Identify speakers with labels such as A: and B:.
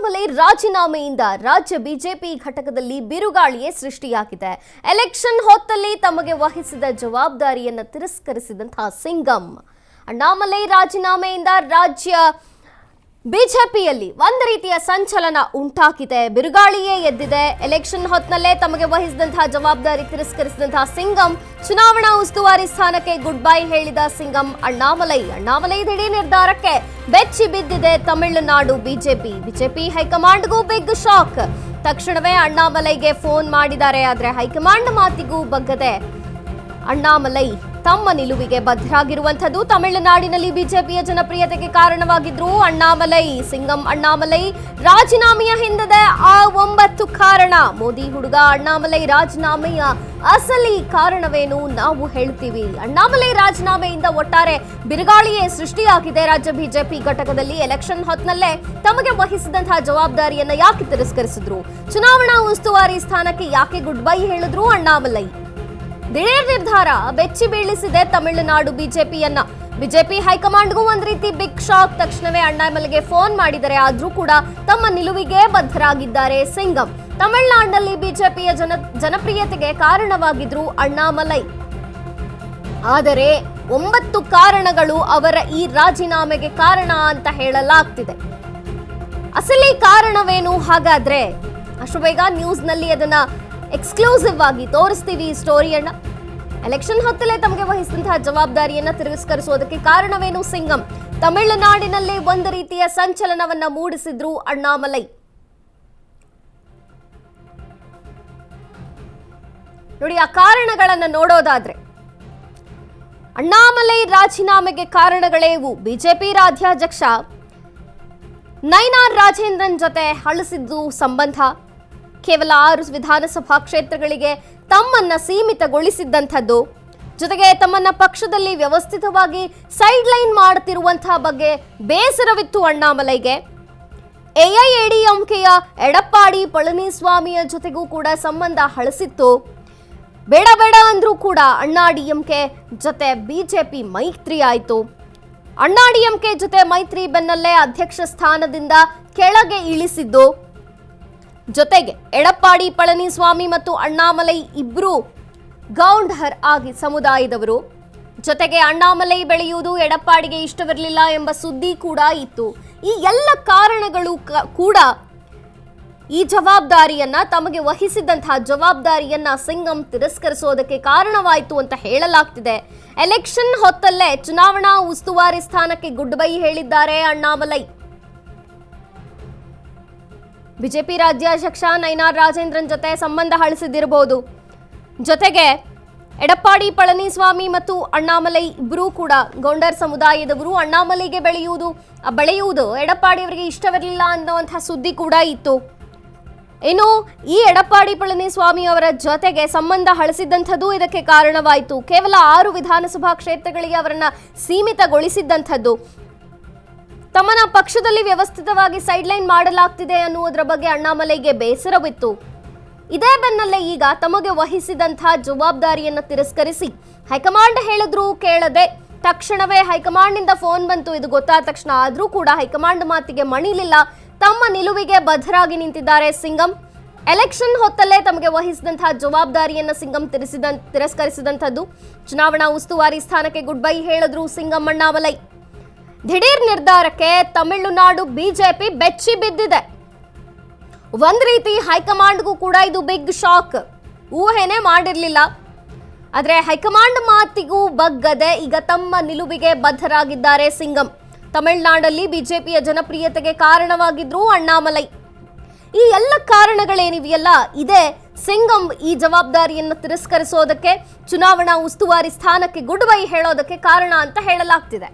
A: ಅಣ್ಣಾಮಲೈ ರಾಜೀನಾಮೆಯಿಂದ ರಾಜ್ಯ ಬಿಜೆಪಿ ಘಟಕದಲ್ಲಿ ಬಿರುಗಾಳಿಯೇ ಸೃಷ್ಟಿಯಾಗಿದೆ. ಎಲೆಕ್ಷನ್ ಹೊತ್ತಲ್ಲಿ ತಮಗೆ ವಹಿಸಿದ ಜವಾಬ್ದಾರಿಯನ್ನು ತಿರಸ್ಕರಿಸಿದಂತಹ ಸಿಂಗಂ ಅಣ್ಣಾಮಲೈ ರಾಜೀನಾಮೆಯಿಂದ ರಾಜ್ಯ ಬಿಜೆಪಿಯಲ್ಲಿ ಒಂದು ರೀತಿಯ ಸಂಚಲನ ಉಂಟಾಗಿದೆ. ಬಿರುಗಾಳಿಯೇ ಎದ್ದಿದೆ. ಎಲೆಕ್ಷನ್ ಹೊತ್ತಲ್ಲೇ ತಮಗೆ ವಹಿಸಿದಂತಹ ಜವಾಬ್ದಾರಿ ತಿರಸ್ಕರಿಸಿದಂತಹ ಸಿಂಗಂ ಚುನಾವಣಾ ಉಸ್ತುವಾರಿ ಸ್ಥಾನಕ್ಕೆ ಗುಡ್ ಬೈ ಹೇಳಿದ ಸಿಂಗಂ ಅಣ್ಣಾಮಲೈ ದಿಢೀರ್ ನಿರ್ಧಾರಕ್ಕೆ ಬೆಚ್ಚಿ ಬಿದ್ದಿದೆ ತಮಿಳುನಾಡು ಬಿಜೆಪಿ ಹೈಕಮಾಂಡ್ಗೂ ಬಿಗ್ ಶಾಕ್. ತಕ್ಷಣವೇ ಅಣ್ಣಾಮಲೈಗೆ ಫೋನ್ ಮಾಡಿದ್ದಾರೆ. ಆದ್ರೆ ಹೈಕಮಾಂಡ್ ಮಾತಿಗೂ ಬಗ್ಗದೆ ಅಣ್ಣಾಮಲೈ ತಮ್ಮ ನಿಲುವಿಗೆ ಬದ್ಧರಾಗಿರುವಂಥದ್ದು. ತಮಿಳುನಾಡಿನಲ್ಲಿ ಬಿಜೆಪಿಯ ಜನಪ್ರಿಯತೆಗೆ ಕಾರಣವಾಗಿದ್ರು ಸಿಂಗಂ ಅಣ್ಣಾಮಲೈ ರಾಜೀನಾಮೆಯ ಹಿಂದೆ ಆ 9 ಕಾರಣ. ಮೋದಿ ಹುಡುಗ ಅಣ್ಣಾಮಲೈ ರಾಜೀನಾಮೆಯ ಅಸಲಿ ಕಾರಣವೇನು ನಾವು ಹೇಳ್ತೀವಿ. ಅಣ್ಣಾಮಲೈ ರಾಜೀನಾಮೆಯಿಂದ ಒಟ್ಟಾರೆ ಬಿರುಗಾಳಿಯೇ ಸೃಷ್ಟಿಯಾಗಿದೆ ರಾಜ್ಯ ಬಿಜೆಪಿ ಘಟಕದಲ್ಲಿ. ಎಲೆಕ್ಷನ್ ಹೊತ್ನಲ್ಲೇ ತಮಗೆ ವಹಿಸಿದಂತಹ ಜವಾಬ್ದಾರಿಯನ್ನ ಯಾಕೆ ತಿರಸ್ಕರಿಸಿದ್ರು? ಚುನಾವಣಾ ಉಸ್ತುವಾರಿ ಸ್ಥಾನಕ್ಕೆ ಯಾಕೆ ಗುಡ್ ಬೈ ಹೇಳಿದ್ರು ಅಣ್ಣಾಮಲೈ? ದಿಢೀರ್ ನಿರ್ಧಾರ ಬೆಚ್ಚಿ ಬೀಳಿಸಿದೆ ತಮಿಳುನಾಡು ಬಿಜೆಪಿ ಹೈಕಮಾಂಡ್ಗೂ ಒಂದ್ ರೀತಿ ಬಿಗ್ ಶಾಕ್. ತಕ್ಷಣವೇ ಅಣ್ಣಾಮಲೈಗೆ ಫೋನ್ ಮಾಡಿದರೆ, ಆದ್ರೂ ಕೂಡ ತಮ್ಮ ನಿಲುವಿಗೆ ಬದ್ಧರಾಗಿದ್ದಾರೆ ಸಿಂಗಂ. ತಮಿಳುನಾಡಿನಲ್ಲಿ ಬಿಜೆಪಿಯ ಜನಪ್ರಿಯತೆಗೆ ಕಾರಣವಾಗಿದ್ರು ಅಣ್ಣಾಮಲೈ. ಆದರೆ 9 ಕಾರಣಗಳು ಅವರ ಈ ರಾಜೀನಾಮೆಗೆ ಕಾರಣ ಅಂತ ಹೇಳಲಾಗ್ತಿದೆ. ಅಸಲಿ ಕಾರಣವೇನು ಹಾಗಾದ್ರೆ? ಅಷ್ಟು ಬೇಗ ನ್ಯೂಸ್ ನಲ್ಲಿ ಅದನ್ನ ಎಕ್ಸ್ಕ್ಲೂಸಿವ್ ಆಗಿ ತೋರಿಸ್ತೀವಿ ಈ ಸ್ಟೋರಿಯನ್ನ. ಎಲೆಕ್ಷನ್ ಹೊತ್ತಲೇ ತಮಗೆ ವಹಿಸಿದಂತಹ ಜವಾಬ್ದಾರಿಯನ್ನ ತಿರಸ್ಕರಿಸುವುದಕ್ಕೆ ಕಾರಣವೇನು? ಸಿಂಗಂ ತಮಿಳುನಾಡಿನಲ್ಲಿ ಒಂದು ರೀತಿಯ ಸಂಚಲನವನ್ನ ಮೂಡಿಸಿದ್ರು ಅಣ್ಣಾಮಲೈ. ನೋಡಿ, ಆ ಕಾರಣಗಳನ್ನ ನೋಡೋದಾದ್ರೆ ಅಣ್ಣಾಮಲೈ ರಾಜೀನಾಮೆಗೆ ಕಾರಣಗಳೇವು? ಬಿಜೆಪಿ ರಾಜ್ಯಾಧ್ಯಕ್ಷ ನೈನಾರ್ ರಾಜೇಂದ್ರನ್ ಜೊತೆ ಹಳಿಸಿದ್ದು ಸಂಬಂಧ, ಕೇವಲ 6 ವಿಧಾನಸಭಾ ಕ್ಷೇತ್ರಗಳಿಗೆ ತಮ್ಮನ್ನ ಸೀಮಿತಗೊಳಿಸಿದ್ದಂಥದ್ದು, ಜೊತೆಗೆ ತಮ್ಮನ್ನ ಪಕ್ಷದಲ್ಲಿ ವ್ಯವಸ್ಥಿತವಾಗಿ ಸೈಡ್ ಲೈನ್ ಮಾಡುತ್ತಿರುವಂತಹ ಬಗ್ಗೆ ಬೇಸರವಿತ್ತು ಅಣ್ಣಾಮಲೈಗೆ. ಎಐಎಡಿಎಂಕೆಯ ಎಡಪ್ಪಾಡಿ ಪಳನಿಸ್ವಾಮಿಯ ಜೊತೆಗೂ ಕೂಡ ಸಂಬಂಧ ಹಳಸಿತ್ತು. ಬೇಡ ಅಂದ್ರೂ ಕೂಡ ಅಣ್ಣಾಡಿಎಂಕೆ ಜೊತೆ ಬಿಜೆಪಿ ಮೈತ್ರಿ ಆಯಿತು. ಅಣ್ಣಾಡಿಎಂಕೆ ಜೊತೆ ಮೈತ್ರಿ ಬೆನ್ನಲ್ಲೇ ಅಧ್ಯಕ್ಷ ಸ್ಥಾನದಿಂದ ಕೆಳಗೆ ಇಳಿಸಿದ್ದು. ಜೊತೆಗೆ ಎಡಪ್ಪಾಡಿ ಪಳನಿಸ್ವಾಮಿ ಮತ್ತು ಅಣ್ಣಾಮಲೈ ಇಬ್ರು ಗೌಂಡರ್ ಆಗಿ ಸಮುದಾಯದವರು. ಜೊತೆಗೆ ಅಣ್ಣಾಮಲೈ ಬೆಳೆಯುವುದು ಎಡಪ್ಪಾಡಿಗೆ ಇಷ್ಟವಿರಲಿಲ್ಲ ಎಂಬ ಸುದ್ದಿ ಕೂಡ ಇತ್ತು. ಈ ಎಲ್ಲ ಕಾರಣಗಳು ಕೂಡ ಈ ಜವಾಬ್ದಾರಿಯನ್ನ, ತಮಗೆ ವಹಿಸಿದಂತಹ ಜವಾಬ್ದಾರಿಯನ್ನ ಸಿಂಗಂ ತಿರಸ್ಕರಿಸೋದಕ್ಕೆ ಕಾರಣವಾಯಿತು ಅಂತ ಹೇಳಲಾಗ್ತಿದೆ. ಎಲೆಕ್ಷನ್ ಹೊತ್ತಲ್ಲೇ ಚುನಾವಣಾ ಉಸ್ತುವಾರಿ ಸ್ಥಾನಕ್ಕೆ ಗುಡ್ ಬೈ ಹೇಳಿದ್ದಾರೆ ಅಣ್ಣಾಮಲೈ. ಬಿಜೆಪಿ ರಾಜ್ಯಾಧ್ಯಕ್ಷ ನೈನಾರ್ ರಾಜೇಂದ್ರನ್ ಜೊತೆ ಸಂಬಂಧ ಹಳಿಸಿದ್ದಿರಬಹುದು. ಜೊತೆಗೆ ಎಡಪ್ಪಾಡಿ ಪಳನಿಸ್ವಾಮಿ ಮತ್ತು ಅಣ್ಣಾಮಲೈ ಇಬ್ಬರೂ ಕೂಡ ಗೌಂಡರ್ ಸಮುದಾಯದವರು. ಅಣ್ಣಾಮಲೈಗೆ ಬೆಳೆಯುವುದು ಎಡಪ್ಪಾಡಿ ಅವರಿಗೆ ಇಷ್ಟವಿರಲಿಲ್ಲ ಅನ್ನುವಂತಹ ಸುದ್ದಿ ಕೂಡ ಇತ್ತು. ಇನ್ನು ಈ ಎಡಪ್ಪಾಡಿ ಪಳನಿಸ್ವಾಮಿ ಅವರ ಜೊತೆಗೆ ಸಂಬಂಧ ಹಳಿಸಿದ್ದಂಥದ್ದು ಇದಕ್ಕೆ ಕಾರಣವಾಯಿತು. ಕೇವಲ 6 ವಿಧಾನಸಭಾ ಕ್ಷೇತ್ರಗಳಿಗೆ ಅವರನ್ನ ಸೀಮಿತಗೊಳಿಸಿದ್ದಂಥದ್ದು, ತಮ್ಮನ್ನ ಪಕ್ಷದಲ್ಲಿ ವ್ಯವಸ್ಥಿತವಾಗಿ ಸೈಡ್ಲೈನ್ ಮಾಡಲಾಗ್ತಿದೆ ಅನ್ನುವುದರ ಬಗ್ಗೆ ಅಣ್ಣಾಮಲೈಗೆ ಬೇಸರವಿತ್ತು. ಇದೇ ಬೆನ್ನಲ್ಲೇ ಈಗ ತಮಗೆ ವಹಿಸಿದಂತಹ ಜವಾಬ್ದಾರಿಯನ್ನು ತಿರಸ್ಕರಿಸಿ ಹೈಕಮಾಂಡ್ ಹೇಳಿದ್ರು ಕೇಳದೆ ತಕ್ಷಣವೇ ಹೈಕಮಾಂಡ್ನಿಂದ ಫೋನ್ ಬಂತು. ಇದು ಗೊತ್ತಾದ ತಕ್ಷಣ ಆದ್ರೂ ಕೂಡ ಹೈಕಮಾಂಡ್ ಮಾತಿಗೆ ಮಣಿಲಿಲ್ಲ. ತಮ್ಮ ನಿಲುವಿಗೆ ಬದ್ಧರಾಗಿ ನಿಂತಿದ್ದಾರೆ ಸಿಂಗಂ. ಎಲೆಕ್ಷನ್ ಹೊತ್ತಲ್ಲೇ ತಮಗೆ ವಹಿಸಿದಂತಹ ಜವಾಬ್ದಾರಿಯನ್ನು ಸಿಂಗಂ ತಿರಸ್ಕರಿಸಿದಂಥದ್ದು. ಚುನಾವಣಾ ಉಸ್ತುವಾರಿ ಸ್ಥಾನಕ್ಕೆ ಗುಡ್ ಬೈ ಹೇಳಿದ್ರು ಸಿಂಗಂ ಅಣ್ಣಾಮಲೈ. ದಿಢೀರ್ ನಿರ್ಧಾರಕ್ಕೆ ತಮಿಳುನಾಡು ಬಿಜೆಪಿ ಬೆಚ್ಚಿ ಬಿದ್ದಿದೆ. ಒಂದ್ ರೀತಿ ಹೈಕಮಾಂಡ್ಗೂ ಕೂಡ ಇದು ಬಿಗ್ ಶಾಕ್. ಊಹೆನೆ ಮಾಡಿರ್ಲಿಲ್ಲ. ಆದ್ರೆ ಹೈಕಮಾಂಡ್ ಮಾತಿಗೂ ಬಗ್ಗದೆ ಈಗ ತಮ್ಮ ನಿಲುವಿಗೆ ಬದ್ಧರಾಗಿದ್ದಾರೆ ಸಿಂಗಂ. ತಮಿಳುನಾಡಲ್ಲಿ ಬಿಜೆಪಿಯ ಜನಪ್ರಿಯತೆಗೆ ಕಾರಣವಾಗಿದ್ರು ಅಣ್ಣಾಮಲೈ. ಈ ಎಲ್ಲ ಕಾರಣಗಳೇನಿವೆಯಲ್ಲ, ಇದೇ ಸಿಂಗಂ ಈ ಜವಾಬ್ದಾರಿಯನ್ನು ತಿರಸ್ಕರಿಸೋದಕ್ಕೆ, ಚುನಾವಣಾ ಉಸ್ತುವಾರಿ ಸ್ಥಾನಕ್ಕೆ ಗುಡ್ ಬೈ ಹೇಳೋದಕ್ಕೆ ಕಾರಣ ಅಂತ ಹೇಳಲಾಗ್ತಿದೆ.